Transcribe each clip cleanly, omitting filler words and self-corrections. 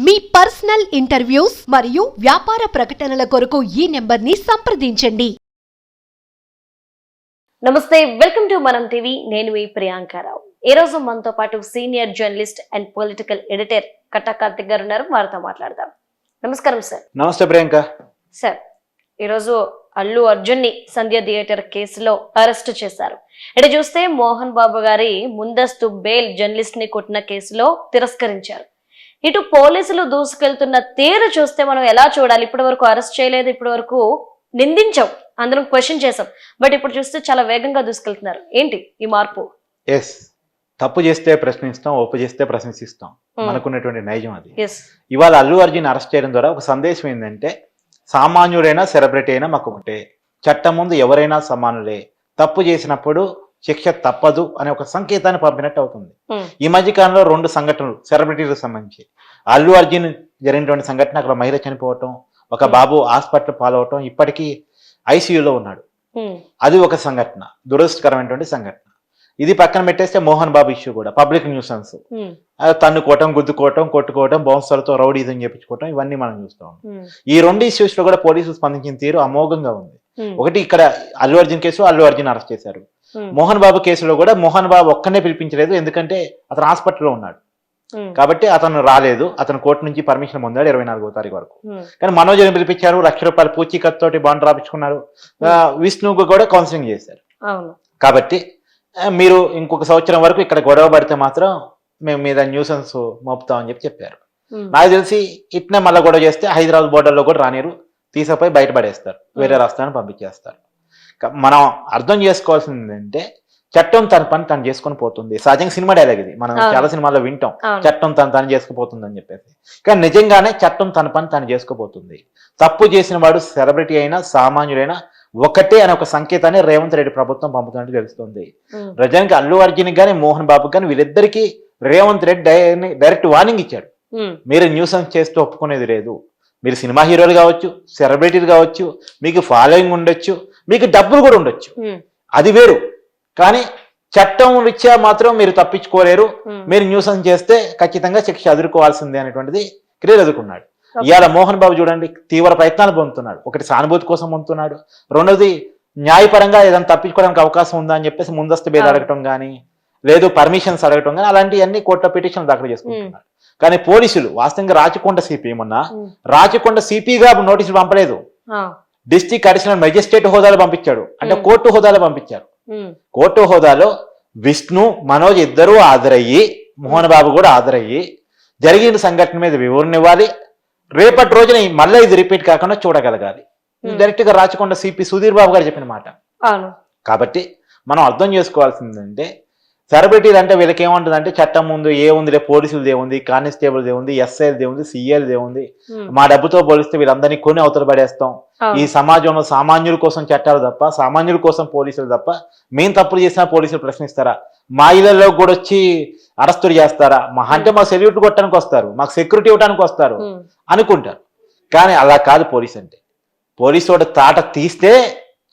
మీ personal interviews మరియు వ్యాపార ప్రకటనల కొరకు ఈ నెంబర్ని సంప్రదించండి. నమస్తే, వెల్కమ్ టు మనం టీవీ. నేను మీ ప్రియాంకారావు. ఈ రోజు మనతో పాటు senior journalist and political editor Katta Karthik garu ఉన్నారు. వారితో మాట్లాడదాం. నమస్కారం సార్. నమస్తే ప్రియాంక. సార్, ఈరోజు అల్లు అర్జున్ ని సంధ్య థియేటర్ కేసులో అరెస్ట్ చేశారు. ఇటు చూస్తే మోహన్ బాబు గారి ముందస్తు బెయిల్ జర్నలిస్ట్ ని కొట్టిన కేసులో తిరస్కరించారు. ఇటు పోలీసులు దూసుకెళ్తున్న తీరు చూస్తే మనం ఎలా చూడాలి? ఇప్పటి వరకు అరెస్ట్ చేయలేదు, ఇప్పటి వరకు నిందించాం, అందరం క్వశ్చన్ చేసాం, బట్ ఇప్పుడు చూస్తే చాలా వేగంగా దూసుకెళ్తున్నారు. ఏంటి ఈ మార్పు? ఎస్, తప్పు చేస్తే ప్రశ్నిస్తాం, ఒప్పు చేస్తే ప్రశ్నిస్తాం, మనకున్నటువంటి నైజం అది. ఇవాళ అల్లు అర్జున్ అరెస్ట్ చేయడం ద్వారా ఒక సందేశం ఏంటంటే, సామాన్యుడైనా సెలబ్రిటీ అయినా మాకు ఒకటే, చట్టం ముందు ఎవరైనా సమానులే, తప్పు చేసినప్పుడు శిక్ష తప్పదు అనే ఒక సంకేతాన్ని పంపినట్టు అవుతుంది. ఈ మధ్య కాలంలో 2 సంఘటనలు సెలబ్రిటీలకు సంబంధించి, అల్లు అర్జున్ జరిగినటువంటి సంఘటన, అక్కడ మహిళ చనిపోవటం, ఒక బాబు హాస్పిటల్ పాలవటం, ఇప్పటికీ ఐసీయూలో ఉన్నాడు. అది ఒక సంఘటన, దురదృష్టకరమైనటువంటి సంఘటన. ఇది పక్కన పెట్టేస్తే మోహన్ బాబు ఇష్యూ కూడా పబ్లిక్ న్యూసెన్స్, తన్నుకోవటం, గుద్దుకోవటం, కొట్టుకోవటం, బౌన్సర్లతో రౌడీజం చేపించుకోవటం, ఇవన్నీ మనం చూస్తాం. ఈ 2 ఇష్యూస్ లో కూడా పోలీసులు స్పందించిన తీరు అమోఘంగా ఉంది. ఒకటి, ఇక్కడ అల్లు అర్జున్ కేసు, అల్లు అర్జున్ అరెస్ట్ చేశారు. మోహన్ బాబు కేసులో కూడా మోహన్ బాబు ఒక్కనే పిలిపించలేదు, ఎందుకంటే అతను హాస్పిటల్లో ఉన్నాడు కాబట్టి అతను రాలేదు. అతను కోర్టు నుంచి పర్మిషన్ పొందాడు 24వ తారీఖు వరకు. కానీ మనోజ్ని పిలిపించారు, ₹1,00,000 పూచీకత్తు తోటి బాండ్ రాపించుకున్నారు. విష్ణుకు కూడా కౌన్సిలింగ్ చేశారు. కాబట్టి మీరు ఇంకొక సంవత్సరం వరకు ఇక్కడ గొడవ పడితే మాత్రం మేము మీద న్యూసెన్స్ మోపుతామని చెప్పారు. నాకు తెలిసి ఇట్నే మళ్ళీ గొడవ చేస్తే హైదరాబాద్ బోర్డర్లో కూడా రానిరు, తీసుకుపోయి బయటపడేస్తారు, వేరే రాష్ట్రాన్ని పంపించేస్తారు. మనం అర్థం చేసుకోవాల్సింది ఏంటంటే, చట్టం తన పని తను చేసుకొని పోతుంది. సహజంగా సినిమా డైలాగ్ ఇది, మనం చాలా సినిమాల్లో వింటాం, చట్టం తను చేసుకుపోతుంది అని చెప్పేసి. కానీ నిజంగానే చట్టం తన పని తను చేసుకుపోతుంది. తప్పు చేసిన వాడు సెలబ్రిటీ అయినా సామాన్యుడైనా ఒకటే అనే ఒక సంకేతాన్ని రేవంత్ రెడ్డి ప్రభుత్వం పంపుతున్నట్టు తెలుస్తుంది. నిజానికి అల్లు అర్జున్ కానీ మోహన్ బాబు కానీ వీళ్ళిద్దరికీ రేవంత్ రెడ్డి డైరెక్ట్ వార్నింగ్ ఇచ్చాడు. మీరు న్యూసెన్స్ చేస్తూ ఒప్పుకునేది లేదు. మీరు సినిమా హీరోలు కావచ్చు, సెలబ్రిటీలు కావచ్చు, మీకు ఫాలోయింగ్ ఉండొచ్చు, మీకు డబ్బులు కూడా ఉండొచ్చు, అది వేరు. కానీ చట్టం రీత్యా మాత్రం మీరు తప్పించుకోలేరు. మీరు న్యూసెన్స్ చేస్తే ఖచ్చితంగా శిక్ష ఎదుర్కోవాల్సిందే అనేటువంటిది క్లియర్ ఎదుర్కొన్నాడు. ఇవాళ మోహన్ బాబు చూడండి, తీవ్ర ప్రయత్నాలు పొందుతున్నాడు. ఒకటి, సానుభూతి కోసం పొందుతున్నాడు. రెండోది, న్యాయపరంగా ఏదైనా తప్పించుకోవడానికి అవకాశం ఉందా అని చెప్పేసి ముందస్తు బెయిల్ అడగటం కానీ, లేదు పర్మిషన్స్ అడగటం కానీ, అలాంటివన్నీ కోర్టులో పిటిషన్లు దాఖలు చేసుకుంటున్నాడు. కానీ పోలీసులు వాస్తవంగా రాచకొండ సిపి ఏమన్నా రాచకొండ సిపిగా నోటీసులు పంపలేదు, డిస్ట్రిక్ట్ అడిషనల్ మెజిస్ట్రేట్ హోదాలో పంపించాడు, అంటే కోర్టు హోదాలో పంపించారు. కోర్టు హోదాలో విష్ణు, మనోజ్ ఇద్దరూ హాజరయ్యి, మోహన్ బాబు కూడా హాజరయ్యి జరిగిన సంఘటన మీద వివరణ ఇవ్వాలి. రేపటి రోజున మళ్ళీ ఇది రిపీట్ కాకుండా చూడగలగాలి. డైరెక్ట్ గా రాచకొండ సిపి సుధీర్ బాబు గారు చెప్పిన మాట. కాబట్టి మనం అర్థం చేసుకోవాల్సిందంటే, సెలబ్రిటీలు అంటే వీళ్ళకి ఏముంటుందంటే, చట్టం ముందు ఏముంది, పోలీసులు ఏముంది, కానిస్టేబుల్ ఏముంది, ఎస్ఐలు ఏముంది, సిఐలు ఏముంది, మా డబ్బుతో పోలిస్తే వీళ్ళందరినీ కొని అవతల పడేస్తాం. ఈ సమాజంలో సామాన్యుల కోసం చట్టాలు తప్ప, సామాన్యుల కోసం పోలీసులు తప్ప, మేము తప్పులు చేసినా పోలీసులు ప్రశ్నిస్తారా? మా ఇళ్లలో కూడా వచ్చి అరెస్టులు చేస్తారా? అంటే మా సెల్యూట్ కొట్టడానికి వస్తారు, మాకు సెక్యూరిటీ ఇవ్వడానికి వస్తారు అనుకుంటారు. కానీ అలా కాదు పోలీస్ అంటే. పోలీసు వాడు తాట తీస్తే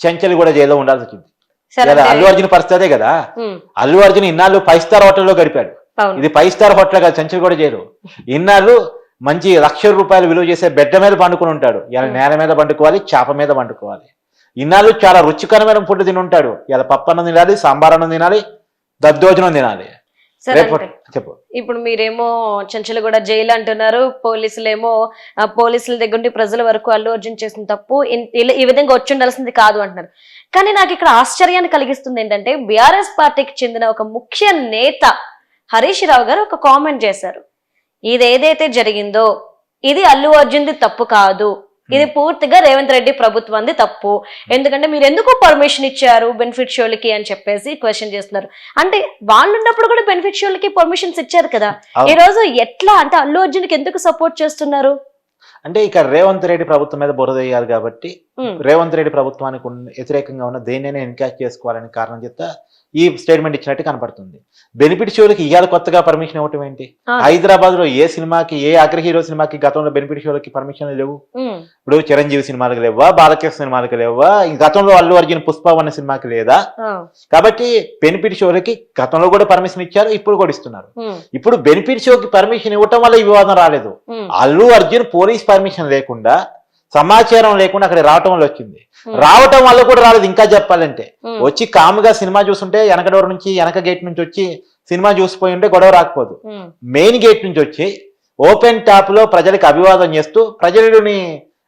చెంచలు కూడా జైల్లో ఉండాల్సి వచ్చింది. అల్లు అర్జున్ పరిస్థితే కదా. అల్లు అర్జున్ ఇన్నాళ్ళు 5 స్టార్ హోటల్లో గడిపాడు. ఇది 5 స్టార్ హోటల్ కాదు, చెంచలు కూడా చేయరు. ఇన్నాళ్ళు మంచి ₹1,00,000 విలువ చేసే బెడ్డ మీద పండుకుని ఉంటాడు. ఇలా నేల మీద పండుకోవాలి, చేప మీద పండుకోవాలి. ఇన్నాళ్ళు చాలా రుచికరమైన ఫుడ్ తిని ఉంటాడు. ఇలా పప్పు అన్నం తినాలి, సాంబార్ అన్నం తినాలి, దద్దోజనం తినాలి. చెప్పు. ఇప్పుడు మీరేమో చెంచలగూడ జైలు అంటున్నారు, పోలీసులేమో పోలీసుల దగ్గర నుండి ప్రజల వరకు అల్లు అర్జున్ చేసిన తప్పు ఈ విధంగా వచ్చి ఉండాల్సింది కాదు అంటున్నారు. కానీ నాకు ఇక్కడ ఆశ్చర్యాన్ని కలిగిస్తుంది ఏంటంటే, బీఆర్ఎస్ పార్టీకి చెందిన ఒక ముఖ్య నేత హరీష్ రావు గారు ఒక కామెంట్ చేశారు. ఇది ఏదైతే జరిగిందో ఇది అల్లు అర్జున్ది తప్పు కాదు, ఇది పూర్తిగా రేవంత్ రెడ్డి ప్రభుత్వంది తప్పు. ఎందుకంటే మీరు ఎందుకు పర్మిషన్ ఇచ్చారు బెనిఫిట్ షోలకి అని చెప్పేసి క్వశ్చన్ చేస్తున్నారు. అంటే వాళ్ళు ఉన్నప్పుడు కూడా బెనిఫిట్ షోలకి పర్మిషన్స్ ఇచ్చారు కదా, ఈ రోజు ఎట్లా అంటే అల్లు అర్జున్కి ఎందుకు సపోర్ట్ చేస్తున్నారు? అంటే ఇక రేవంత్ రెడ్డి ప్రభుత్వం మీద బురద వేయాలి కాబట్టి, రేవంత్ రెడ్డి ప్రభుత్వానికి వ్యతిరేకంగా ఉన్న దేన్నైనా ఎన్కాష్ చేసుకోవాలని కారణం చెప్తా ఈ స్టేట్మెంట్ ఇచ్చినట్టు కనపడుతుంది. బెనిఫిట్ షోలకి ఇవాళ కొత్తగా పర్మిషన్ ఇవ్వటం ఏంటి? ఆ. హైదరాబాద్ లో ఏ సినిమాకి, ఏ అగ్ర హీరో సినిమాకి గతంలో బెనిఫిట్ షోలకి పర్మిషన్ లేవు. ఉమ్, ఇప్పుడు చిరంజీవి సినిమాలకు లేవా, బాలకృష్ణ సినిమాలకు లేవా, ఈ గతంలో అల్లు అర్జున్ పుష్ప అన్న సినిమాకి లేదా? ఆ, కాబట్టి బెనిఫిట్ షోలకి గతంలో కూడా పర్మిషన్ ఇచ్చారు, ఇప్పుడు కూడా ఇస్తున్నారు. ఉమ్, ఇప్పుడు బెనిఫిట్ షోకి పర్మిషన్ ఇవ్వటం వల్ల ఈ వివాదం రాలేదు. ఉమ్, అల్లు అర్జున్ పోలీస్ పర్మిషన్ లేకుండా, సమాచారం లేకుండా అక్కడ రావటం వల్ల వచ్చింది. Hmm. రావటం వల్ల కూడా రాలేదు. ఇంకా చెప్పాలంటే ఉమ్, వచ్చి కాముగా సినిమా చూస్తుంటే వెనక డోర్ నుంచి, వెనక గేట్ నుంచి వచ్చి సినిమా చూసిపోయి ఉంటే గొడవ రాకపోదు. ఉమ్, మెయిన్ గేట్ నుంచి వచ్చి ఓపెన్ టాప్ లో ప్రజలకు అభివాదం చేస్తూ, ప్రజలని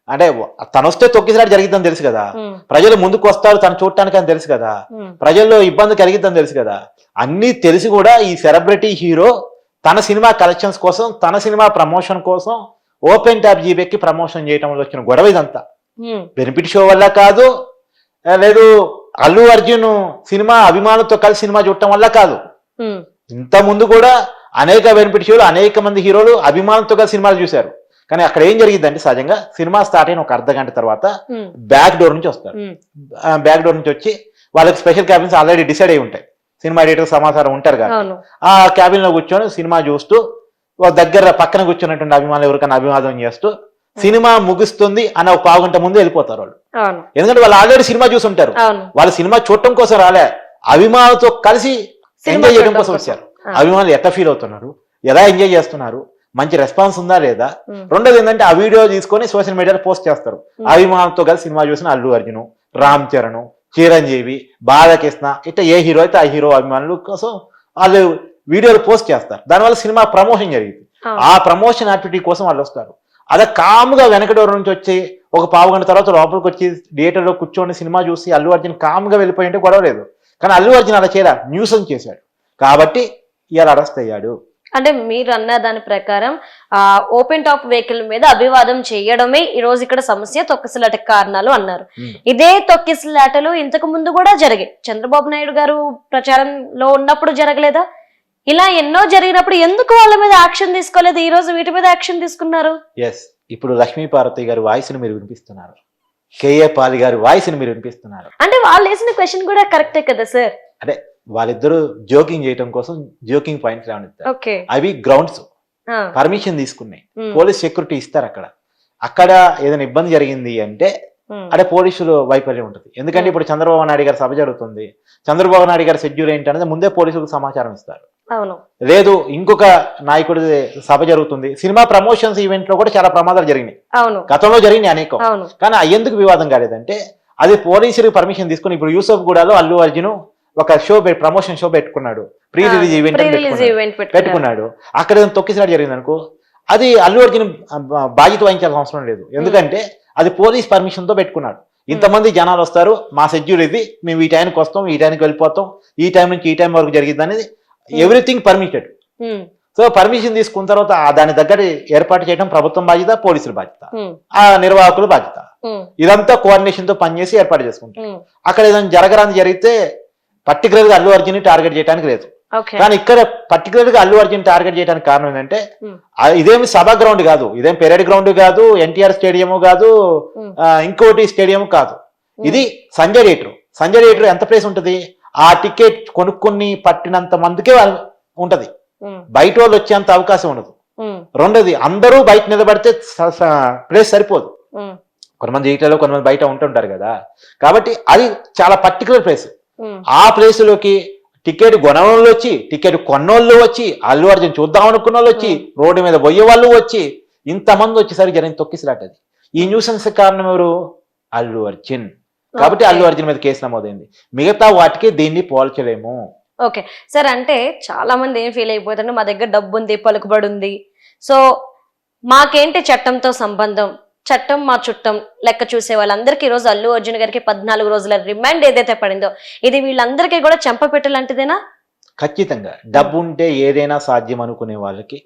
అంటే తను వస్తే తొక్కిసలాట జరిగిద్దని తెలుసు కదా, ఉమ్, ప్రజలు ముందుకు వస్తారు తను చూడటానికి అని తెలుసు కదా, ఉమ్, ప్రజల్లో ఇబ్బంది కలిగిద్దని తెలుసు కదా. అన్నీ తెలిసి కూడా ఈ సెలబ్రిటీ హీరో తన సినిమా కలెక్షన్స్ కోసం, తన సినిమా ప్రమోషన్ కోసం ఓపెన్ టాప్ జీబెక్కి ప్రమోషన్ చేయడం వల్ల వచ్చిన గొడవ ఇదంతా. ఉమ్, బెనిఫిట్ షో వల్ల కాదు, లేదు అల్లు అర్జున్ సినిమా అభిమానులతో కలిసి సినిమా చూడటం వల్ల కాదు. ఉమ్, ఇంత ముందు కూడా అనేక బెనిఫిట్ షోలు, అనేక మంది హీరోలు అభిమానులతో కలిసి సినిమాలు చూశారు. కానీ అక్కడ ఏం జరిగిందంటే, సహజంగా సినిమా స్టార్ట్ అయిన ఒక అర్ధ గంట తర్వాత ఉమ్, బ్యాక్ డోర్ నుంచి వస్తారు. ఉమ్, బ్యాక్ డోర్ నుంచి వచ్చి వాళ్ళకి స్పెషల్ క్యాబిన్స్ ఆల్రెడీ డిసైడ్ అయి ఉంటాయి. సినిమా ఎడిటర్ సమాచారం ఉంటారు కదా, అవును, ఆ క్యాబిన్ లో కూర్చొని సినిమా చూస్తూ, వాళ్ళ దగ్గర పక్కన కూర్చున్నటువంటి అభిమానులు ఎవరికైనా అభివాదం చేస్తూ, సినిమా ముగుస్తుంది అన్న ఒక పావు గంట ముందు వెళ్ళిపోతారు వాళ్ళు. అవును, ఎందుకంటే వాళ్ళు ఆల్రెడీ సినిమా చూసి ఉంటారు. అవును, వాళ్ళు సినిమా చూడటం కోసం రాలే, అభిమానులతో కలిసి సినిమా ఎంజాయ్ చేయడం చూడటం కోసం కోసం. వచ్చారు. ఆ. అభిమానులు ఎట్లా ఫీల్ అవుతున్నారు, ఎలా ఎంజాయ్ చేస్తున్నారు, మంచి రెస్పాన్స్ ఉందా లేదా. ఉమ్, రెండోది ఏంటంటే, ఆ వీడియో తీసుకొని సోషల్ మీడియాలో పోస్ట్ చేస్తారు. అభిమానులతో కలిసి సినిమా చూసిన అల్లు అర్జున్, రామ్ చరణ్, చిరంజీవి, బాలకృష్ణ, ఇట్లా ఏ హీరో అయితే ఆ హీరో అభిమానుల కోసం వాళ్ళు వీడియోలు పోస్ట్ చేస్తారు. దానివల్ల సినిమా ప్రమోషన్ జరిగింది. అవును. ఆ ప్రమోషన్ యాక్టివిటీ కోసం వాళ్ళు వస్తారు. అదే కాముగా వెనక డోర్ నుంచి వచ్చి ఒక పావు గంట తర్వాత లోపలికి వచ్చి థియేటర్లో కూర్చొని సినిమా చూసి అల్లు అర్జున్ కాముగా వెళ్ళిపోయి ఉంటే గొడవ లేదు. కానీ అల్లు అర్జున్ అలా చేయలే, న్యూసెన్స్ చేశాడు. కాబట్టి ఇవాళ అరెస్ట్ అయ్యాడు. అంటే మీరు అన్న దాని ప్రకారం ఓపెన్ టాప్ వెహికల్ మీద అభివాదం చేయడమే ఈ రోజు ఇక్కడ సమస్య, తొక్కిసలాట కారణాలు అన్నారు. ఇదే తొక్కిసలాటలు ఇంతకు ముందు కూడా జరిగాయి. చంద్రబాబు నాయుడు గారు ప్రచారంలో ఉన్నప్పుడు జరగలేదా? ఇలా ఎన్నో జరిగినప్పుడు ఎందుకు వాళ్ళ మీద యాక్షన్ తీసుకోలేదు? ఈ రోజు వీటి మీద యాక్షన్ తీసుకున్నారు. ఎస్, ఇప్పుడు లక్ష్మీపార్వతి గారి వాయిస్ ని మీరు వినిపిస్తున్నారు, కేఏ పాలి గారి వాయిస్ ని మీరు వినిపిస్తున్నారు. అంటే వాళ్ళు వేసిన క్వశ్చన్ కూడా కరెక్టే కదా సార్? అంటే వాళ్ళిద్దరూ జోకింగ్ చేయడం కోసం జోకింగ్ పాయింట్స్ ఏమనిస్తారు, ఓకే, అవి గ్రౌండ్స్ పర్మిషన్ తీసుకున్నాయి. పోలీస్ సెక్యూరిటీ ఇస్తారు. అక్కడ ఏదైనా ఇబ్బంది జరిగింది అంటే అంటే పోలీసులు వైఫల్యం ఉంటుంది. ఎందుకంటే ఇప్పుడు చంద్రబాబు నాయుడు గారి సభ జరుగుతుంది, చంద్రబాబు నాయుడు గారి షెడ్యూల్ ఏంటనేది ముందే పోలీసులకు సమాచారం ఇస్తారు. అవును, లేదు ఇంకొక నాయకుడి సభ జరుగుతుంది, సినిమా ప్రమోషన్స్ ఈవెంట్ లో కూడా చాలా ప్రమాదాలు జరిగినాయి, అవును, గతంలో జరిగినాయి అనేకం. అవును, కానీ ఎందుకు వివాదం కాలేదంటే, అది పోలీసులకు పర్మిషన్ తీసుకుని ఇప్పుడు యూసఫ్ గూడలో అల్లు అర్జున్ ఒక ప్రమోషన్ షో పెట్టుకున్నాడు, ప్రీ రిలీజ్ ఈవెంట్ పెట్టుకున్నాడు. అక్కడ తొక్కిసలాట జరిగింది అనుకో, అది అల్లు అర్జున్ బాధ్యత వహించాల్సిన అవసరం లేదు. ఎందుకంటే అది పోలీస్ పర్మిషన్ తో పెట్టుకున్నాడు. ఇంతమంది జనాలు వస్తారు, మా షెడ్యూల్ ఇది, మేము ఈ టైంకి వస్తాం, ఈ టైంకి వెళ్ళిపోతాం, ఈ టైం నుంచి ఈ టైం వరకు జరిగింది అనేది ఎవ్రీథింగ్ పర్మిటెడ్. సో పర్మిషన్ తీసుకున్న తర్వాత దాని దగ్గర ఏర్పాటు చేయడం ప్రభుత్వం బాధ్యత, పోలీసుల బాధ్యత, ఆ నిర్వాహకుల బాధ్యత. ఇదంతా కోఆర్డినేషన్ తో పనిచేసి ఏర్పాటు చేసుకుంటాం. అక్కడ ఏదైనా జరగరాని జరిగితే పర్టికులర్ గా అల్లు అర్జున్ టార్గెట్ చేయడానికి లేదు. కానీ ఇక్కడ పర్టికులర్ గా అల్లు అర్జున్ టార్గెట్ చేయడానికి కారణం ఏంటంటే, ఇదేమి సభా గ్రౌండ్ కాదు, ఇదేం పెరేడ్ గ్రౌండ్ కాదు, ఎన్టీఆర్ స్టేడియం కాదు, ఇంకోటి స్టేడియం కాదు, ఇది సంజయ్ థియేటర్. సంజయ్ థియేటర్ ఎంత ప్లేస్ ఉంటుంది, ఆ టికెట్ కొనుక్కుని పట్టినంత మందికే ఉంటది, బయట వాళ్ళు వచ్చేంత అవకాశం ఉండదు. రెండోది, అందరూ బయట నిలబడితే ప్లేస్ సరిపోదు, కొంతమంది థియేటర్లో కొంతమంది బయట ఉంటుంటారు కదా. కాబట్టి అది చాలా పర్టికులర్ ప్లేస్. ఆ ప్లేస్ లోకి టికెట్ కొనవాళ్ళు వచ్చి, టికెట్ కొన్నోళ్ళు వచ్చి, అల్లు అర్జున్ చూద్దాం అనుకున్న వాళ్ళు వచ్చి, రోడ్డు మీద పోయే వాళ్ళు వచ్చి, ఇంతమంది వచ్చేసరికి జరిగిన తొక్కిసలాటది. ఈ న్యూసెన్స్ కారణం ఎవరు? అల్లు అర్జున్. కాబట్టి అల్లు అర్జున్ మీద కేసు నమోదైంది. మిగతా వాటికి దీన్ని పోల్చలేము. ఓకే సార్, అంటే చాలా మంది ఏం ఫీల్ అయిపోతారు, మా దగ్గర డబ్బు ఉంది, పలుకుబడి ఉంది, సో మాకేంటి చట్టంతో సంబంధం, చట్టం మా చుట్టం లెక్క చూసే వాళ్ళందరికీ ఈ రోజు అల్లు అర్జున్ గారికి 14 రోజుల రిమాండ్ ఏదైతే పడిందో, ఇది వీళ్ళందరికీ కూడా చెంపపెట్టలాంటిదేనా? ఖచ్చితంగా. డబ్బు ఉంటే ఏదైనా సాధ్యం అనుకునే వాళ్ళకి,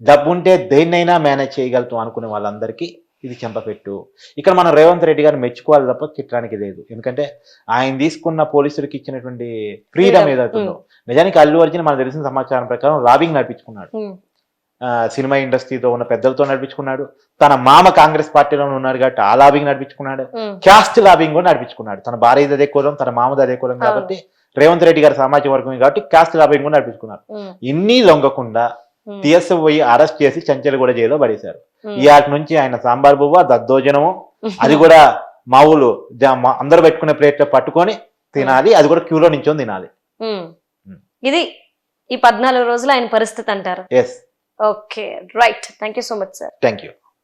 డబ్బు ఉంటే దేన్నైనా మేనేజ్ చేయగలుగుతాం అనుకునే వాళ్ళందరికీ ఇది చెంపపెట్టు. ఇక్కడ మనం రేవంత్ రెడ్డి గారిని మెచ్చుకోవాలి తప్ప తిట్టడానికి లేదు. ఎందుకంటే ఆయన తీసుకున్న పోలీసులకు ఇచ్చినటువంటి ఫ్రీడమ్ ఏదైతుందో, నిజానికి అల్లు అర్జున్ మనకు తెలిసిన సమాచారం ప్రకారం లాబింగ్ నడిపించుకున్నాడు, సినిమా ఇండస్ట్రీతో ఉన్న పెద్దలతో నడిపించుకున్నాడు, తన మామ కాంగ్రెస్ పార్టీలో ఉన్నారు కాబట్టి ఆ లాబింగ్ నడిపించుకున్నాడు, క్యాస్ట్ లాబింగ్ కూడా నడిపించుకున్నాడు. తన భార్యది అదే కులం, తన మామది అదే కులం కాబట్టి రేవంత్ రెడ్డి గారి సామాజిక వర్గం కాబట్టి కాస్ట్ లాబింగ్ కూడా నడిపించుకున్నారు. ఇన్ని లొంగకుండా పోయి అరెస్ట్ చేసి చెంచల్గూడ జైల్లో పడేశారు. ఇవాటి నుంచి ఆయన సాంబార్ బువ్వ దద్దోజనము అది కూడా మావులు అందరూ పెట్టుకునే ప్లేట్ పట్టుకొని తినాలి, అది కూడా క్యూలో నించొని తినాలి. ఇది ఈ 14 రోజులు ఆయన పరిస్థితి అంటారు. Yes. Okay, right. Thank you so much sir. Thank you.